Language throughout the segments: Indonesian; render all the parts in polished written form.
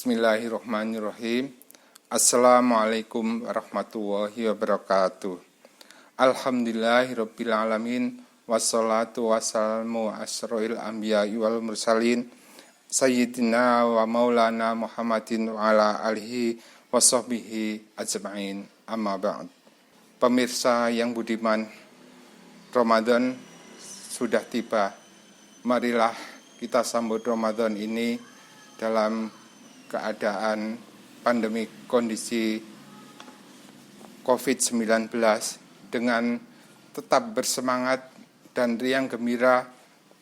Bismillahirrahmanirrahim. Assalamualaikum warahmatullahi wabarakatuh. Alhamdulillahirabbil alamin wassalatu wassalamu asyrofil anbiya'i wal mursalin sayyidina wa maulana Muhammadin wa ala alihi wa sahbihi ajma'in. Amma ba'd. Pemirsa yang budiman, Ramadan sudah tiba. Marilah kita sambut Ramadan ini dalam keadaan pandemi kondisi COVID-19 dengan tetap bersemangat dan riang gembira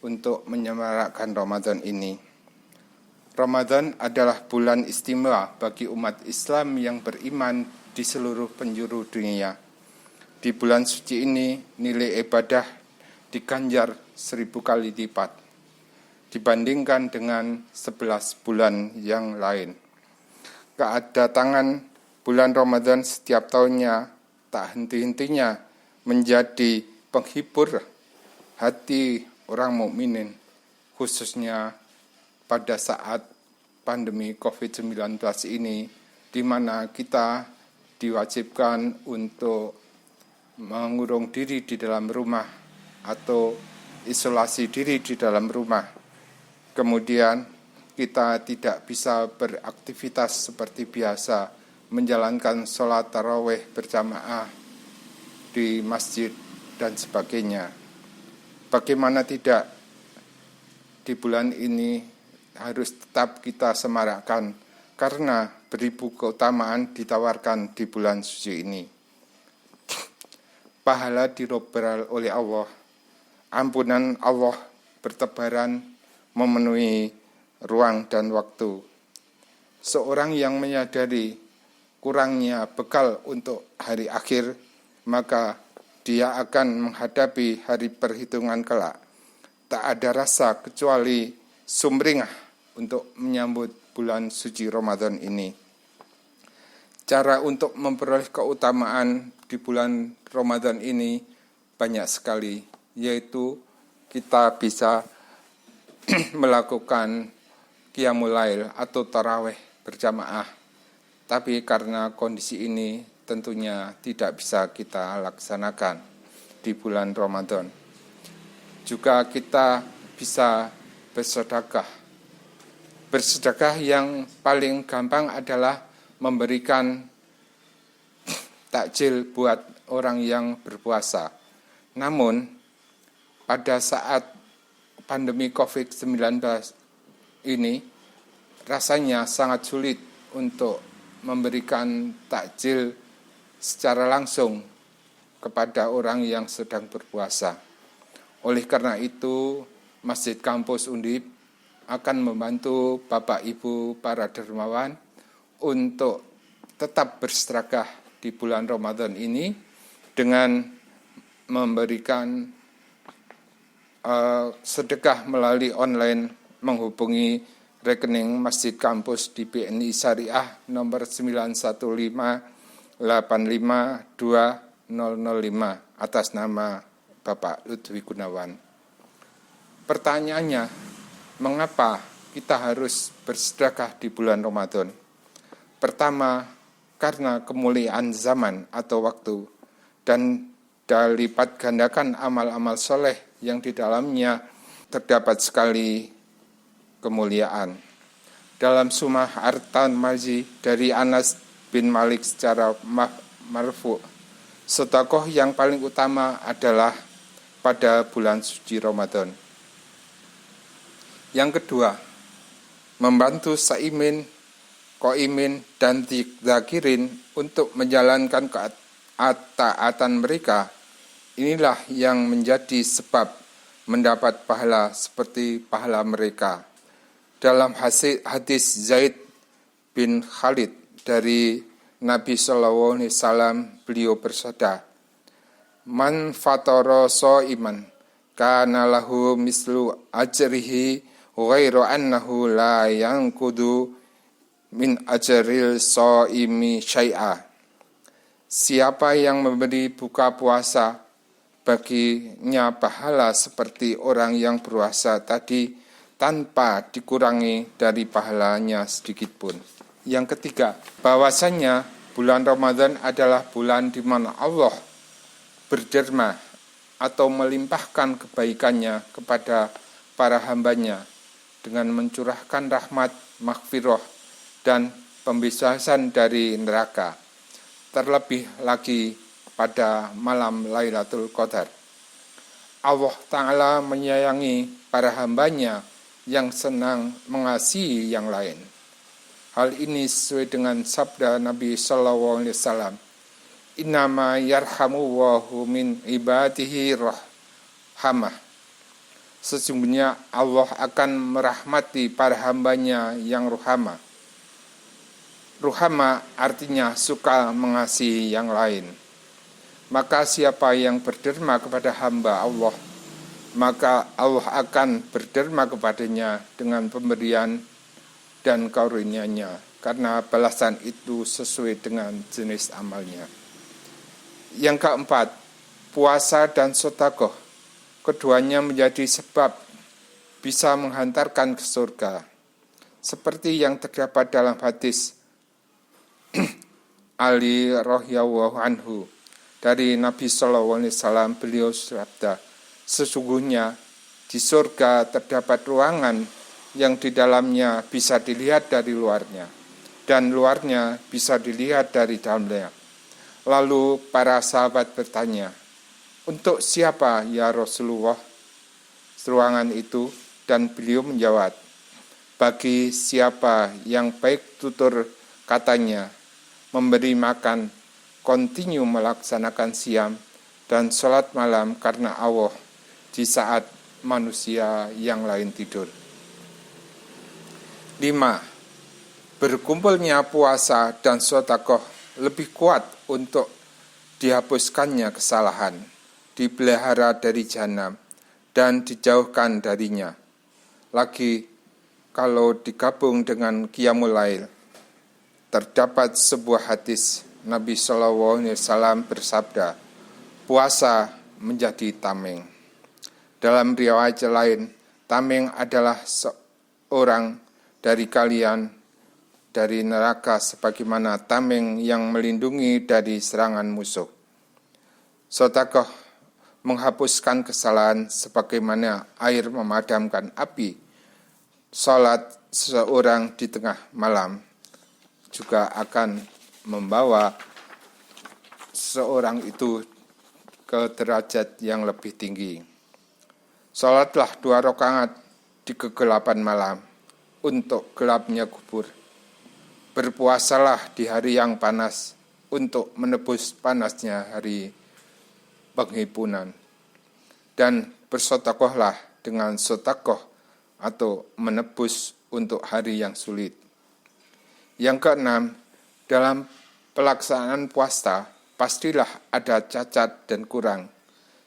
untuk menyemarakkan Ramadan ini. Ramadan adalah bulan istimewa bagi umat Islam yang beriman di seluruh penjuru dunia. Di bulan suci ini nilai ibadah diganjar 1000 kali lipat dibandingkan dengan 11 bulan yang lain. Kedatangan bulan Ramadan setiap tahunnya tak henti-hentinya menjadi penghibur hati orang mukminin, khususnya pada saat pandemi COVID-19 ini, di mana kita diwajibkan untuk mengurung diri di dalam rumah atau isolasi diri di dalam rumah. Kemudian kita tidak bisa beraktivitas seperti biasa, menjalankan sholat tarawih berjamaah di masjid dan sebagainya. Bagaimana tidak, di bulan ini harus tetap kita semarakkan karena beribu keutamaan ditawarkan di bulan suci ini. Pahala dirober oleh Allah, ampunan Allah bertebaran memenuhi ruang dan waktu. Seorang yang menyadari kurangnya bekal untuk hari akhir, maka dia akan menghadapi hari perhitungan kelak. Tak ada rasa kecuali sumringah untuk menyambut bulan suci Ramadan ini. Cara untuk memperoleh keutamaan di bulan Ramadan ini banyak sekali, yaitu kita bisa melakukan qiyamul lail atau tarawih berjamaah. Tapi karena kondisi ini tentunya tidak bisa kita laksanakan di bulan Ramadan. Juga kita bisa bersedekah. Bersedekah yang paling gampang adalah memberikan takjil buat orang yang berpuasa. Namun pada saat pandemi COVID-19 ini rasanya sangat sulit untuk memberikan takjil secara langsung kepada orang yang sedang berpuasa. Oleh karena itu, Masjid Kampus Undip akan membantu Bapak Ibu para dermawan untuk tetap bersedekah di bulan Ramadan ini dengan memberikan sedekah melalui online, menghubungi rekening Masjid Kampus di BNI Syariah nomor 915852005 atas nama Bapak Lutfi Gunawan. Pertanyaannya, mengapa kita harus bersedekah di bulan Ramadan? Pertama, karena kemuliaan zaman atau waktu dan dilipat gandakan amal-amal soleh yang di dalamnya terdapat sekali kemuliaan. Dalam Sumah Artan Mazi dari Anas bin Malik secara marfu, sedekah yang paling utama adalah pada bulan suci Ramadan. Yang kedua, membantu saimin, qaimin, dan zakirin untuk menjalankan ketaatan mereka. Inilah yang menjadi sebab mendapat pahala seperti pahala mereka. Dalam hadis Zaid bin Khalid dari Nabi Sallallahu Alaihi Wasallam, beliau bersabda, "Man fatara shaiman kana lahu mislu ajrihi ghairu annahu la yanqudu min ajril shaimi syai'a." Siapa yang memberi buka puasa, baginya pahala seperti orang yang berpuasa tadi tanpa dikurangi dari pahalanya sedikit pun. Yang ketiga, bahwasanya bulan Ramadan adalah bulan di mana Allah berderma atau melimpahkan kebaikannya kepada para hambanya dengan mencurahkan rahmat, maghfirah, dan pembebasan dari neraka. Terlebih lagi pada malam Lailatul Qadar. Allah Ta'ala menyayangi para hambanya yang senang mengasihi yang lain. Hal ini sesuai dengan sabda Nabi SAW. Innama yarhamuwallahu min ibadihi rahmah. Sesungguhnya Allah akan merahmati para hambanya yang ruhama. Ruhama artinya suka mengasihi yang lain. Maka siapa yang berderma kepada hamba Allah, maka Allah akan berderma kepadanya dengan pemberian dan karunia-Nya, karena balasan itu sesuai dengan jenis amalnya. Yang keempat, puasa dan sedekah. Keduanya menjadi sebab bisa menghantarkan ke surga. Seperti yang terdapat dalam hadis Ali radhiyallahu anhu dari Nabi SAW, beliau bersabda, sesungguhnya di surga terdapat ruangan yang di dalamnya bisa dilihat dari luarnya, dan luarnya bisa dilihat dari dalamnya. Lalu para sahabat bertanya, untuk siapa ya Rasulullah ruangan itu? Dan beliau menjawab, bagi siapa yang baik tutur katanya, memberi makan, kontinu melaksanakan siam, dan sholat malam karena Allah di saat manusia yang lain tidur. 5. Berkumpulnya puasa dan sedekah lebih kuat untuk dihapuskannya kesalahan, dipelihara dari jahanam, dan dijauhkan darinya. Lagi, kalau digabung dengan qiyamul lail, terdapat sebuah hadis Nabi SAW bersabda, puasa menjadi tameng. Dalam riwayat lain, tameng adalah seorang dari kalian dari neraka sebagaimana tameng yang melindungi dari serangan musuh. Sedekah menghapuskan kesalahan sebagaimana air memadamkan api. Salat seorang di tengah malam juga akan membawa seorang itu ke derajat yang lebih tinggi. Salatlah 2 rakaat di kegelapan malam untuk gelapnya kubur. Berpuasalah di hari yang panas untuk menebus panasnya hari penghimpunan. Dan bersedekahlah dengan sedekah atau menebus untuk hari yang sulit. Yang keenam, dalam pelaksanaan puasa pastilah ada cacat dan kurang.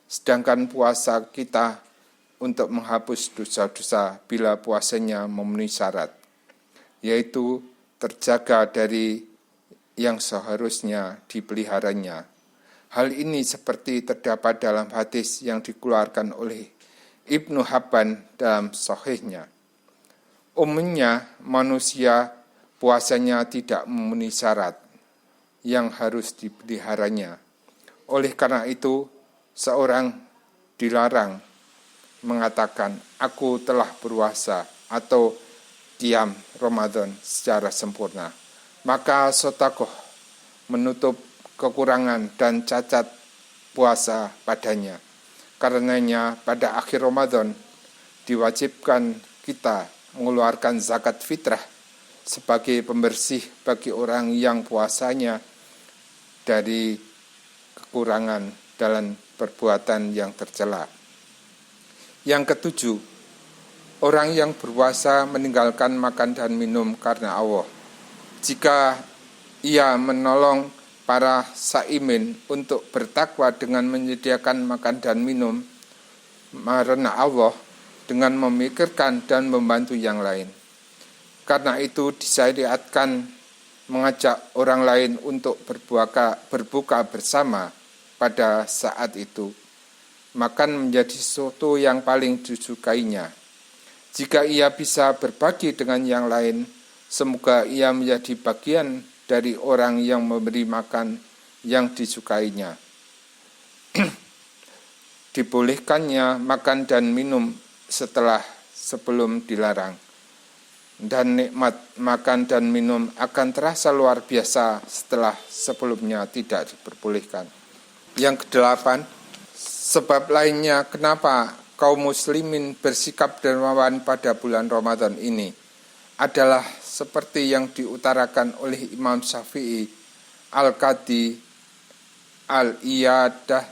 Sedangkan puasa kita untuk menghapus dosa-dosa bila puasanya memenuhi syarat, yaitu terjaga dari yang seharusnya dipeliharanya. Hal ini seperti terdapat dalam hadis yang dikeluarkan oleh Ibnu Hibban dalam Sahihnya. Umumnya manusia puasanya tidak memenuhi syarat yang harus dipeliharanya. Oleh karena itu, seorang dilarang mengatakan, aku telah berpuasa atau qiyam Ramadan secara sempurna. Maka sedekah menutup kekurangan dan cacat puasa padanya. Karenanya pada akhir Ramadan diwajibkan kita mengeluarkan zakat fitrah sebagai pembersih bagi orang yang puasanya dari kekurangan dalam perbuatan yang tercela. Yang ketujuh, orang yang berpuasa meninggalkan makan dan minum karena Allah. Jika ia menolong para saimin untuk bertakwa dengan menyediakan makan dan minum karena Allah, dengan memikirkan dan membantu yang lain. Karena itu disyariatkan mengajak orang lain untuk berbuka bersama pada saat itu. Makan menjadi sesuatu yang paling disukainya. Jika ia bisa berbagi dengan yang lain, semoga ia menjadi bagian dari orang yang memberi makan yang disukainya. Dibolehkannya makan dan minum sebelum dilarang. Dan nikmat makan dan minum akan terasa luar biasa setelah sebelumnya tidak diperbolehkan. Yang kedelapan, sebab lainnya kenapa kaum muslimin bersikap dermawan pada bulan Ramadan ini adalah seperti yang diutarakan oleh Imam Syafi'i, Al-Qadi, Al-Iyadah,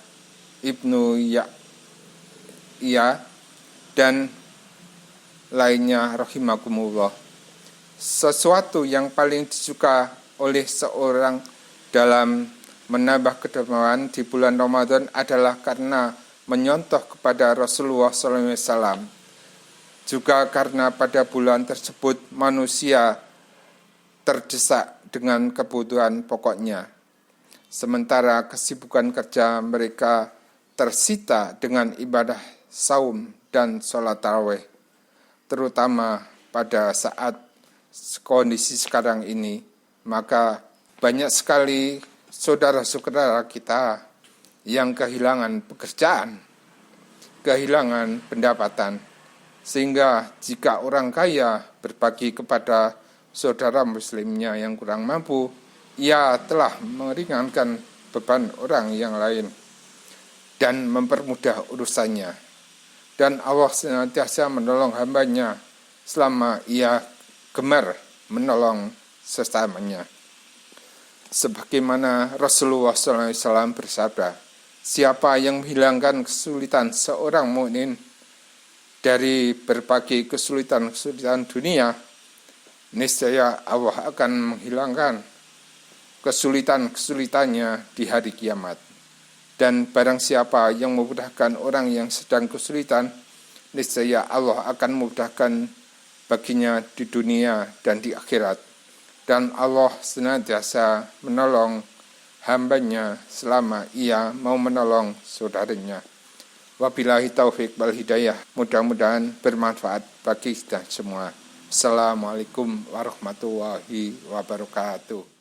Ibnu Ya'ya, dan lainnya rahimakumullah. Sesuatu yang paling disuka oleh seorang dalam menambah kedermawan di bulan Ramadan adalah karena menyontoh kepada Rasulullah SAW. Juga karena pada bulan tersebut manusia terdesak dengan kebutuhan pokoknya. Sementara kesibukan kerja mereka tersita dengan ibadah saum dan sholat tarawih. Terutama pada saat kondisi sekarang ini, maka banyak sekali saudara-saudara kita yang kehilangan pekerjaan, kehilangan pendapatan, sehingga jika orang kaya berbagi kepada saudara muslimnya yang kurang mampu, ia telah meringankan beban orang yang lain dan mempermudah urusannya. Dan Allah senantiasa menolong hambanya selama ia gemar menolong sesamanya. Sebagaimana Rasulullah SAW bersabda, siapa yang menghilangkan kesulitan seorang mukmin dari berbagai kesulitan-kesulitan dunia, niscaya Allah akan menghilangkan kesulitan-kesulitannya di hari kiamat. Dan barang siapa yang memudahkan orang yang sedang kesulitan, niscaya Allah akan memudahkan baginya di dunia dan di akhirat. Dan Allah senantiasa menolong hambanya selama ia mau menolong saudaranya. Wabillahi taufik wal hidayah. Mudah-mudahan bermanfaat bagi kita semua. Assalamualaikum warahmatullahi wabarakatuh.